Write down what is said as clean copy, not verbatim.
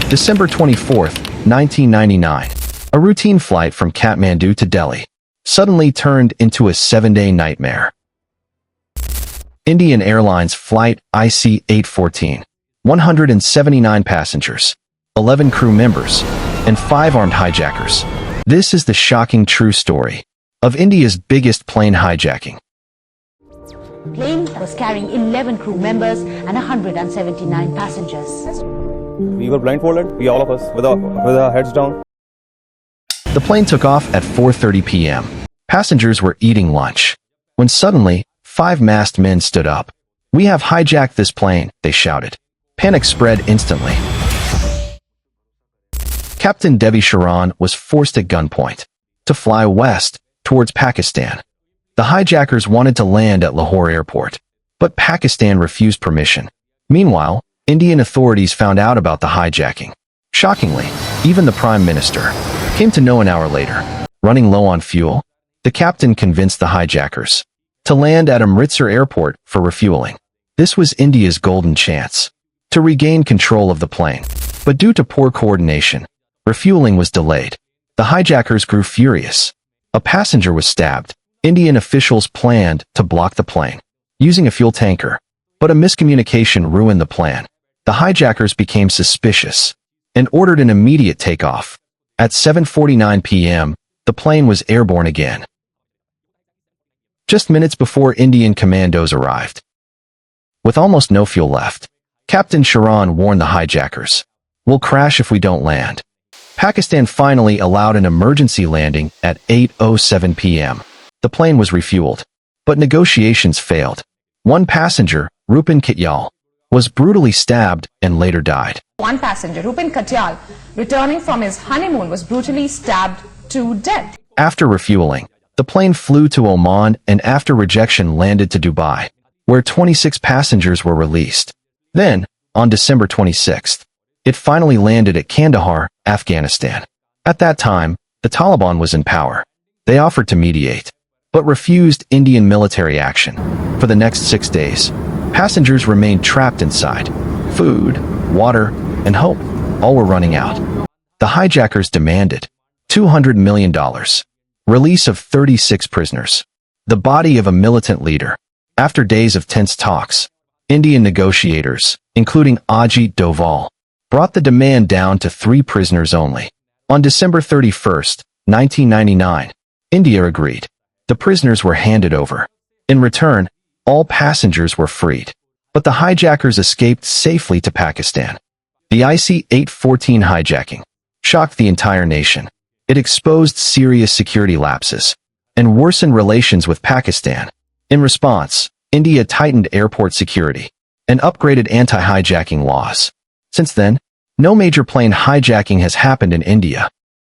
December 24, 1999. A routine flight from Kathmandu to Delhi suddenly turned into a 7-day nightmare. Indian Airlines flight IC-814, 179 passengers, 11 crew members, and 5 armed hijackers. This is the shocking true story of India's biggest plane hijacking. Plane was carrying 11 crew members and 179 passengers. We were blindfolded, all of us, with our heads down. The plane took off at 4:30 p.m. Passengers were eating lunch when suddenly 5 masked men stood up. "We have hijacked this plane," they shouted. Panic spread instantly. Captain Devi Sharan was forced at gunpoint to fly west towards Pakistan. The hijackers wanted to land at Lahore airport, but Pakistan refused permission. Meanwhile, Indian authorities found out about the hijacking. Shockingly, even the Prime Minister came to know an hour later. Running low on fuel, the captain convinced the hijackers to land at Amritsar airport for refueling. This was India's golden chance to regain control of the plane. But due to poor coordination, refueling was delayed. The hijackers grew furious. A passenger was stabbed. Indian officials planned to block the plane using a fuel tanker, but a miscommunication ruined the plan. The hijackers became suspicious and ordered an immediate takeoff. At 7:49 p.m., the plane was airborne again. Just minutes before Indian commandos arrived. With almost no fuel left, Captain Sharan warned the hijackers, "We'll crash if we don't land." Pakistan finally allowed an emergency landing at 8:07 p.m. The plane was refueled, but negotiations failed. One passenger, Rupin Katyal, was brutally stabbed and later died. One passenger, Rupin Katyal, returning from his honeymoon, was brutally stabbed to death. After refueling, the plane flew to Oman and after rejection landed to Dubai, where 26 passengers were released. Then, on December 26th, it finally landed at Kandahar, Afghanistan. At that time, the Taliban was in power. They offered to mediate, but refused Indian military action. For the next 6 days, passengers remained trapped inside. Food, water, and hope all were running out. The hijackers demanded $200 million, release of 36 prisoners, the body of a militant leader. After days of tense talks, Indian negotiators, including Ajit Doval, brought the demand down to 3 prisoners only. On December 31, 1999, India agreed. The prisoners were handed over. In return, all passengers were freed. But the hijackers escaped safely to Pakistan. The IC-814 hijacking shocked the entire nation. It exposed serious security lapses and worsened relations with Pakistan. In response, India tightened airport security and upgraded anti-hijacking laws. Since then, no major plane hijacking has happened in India.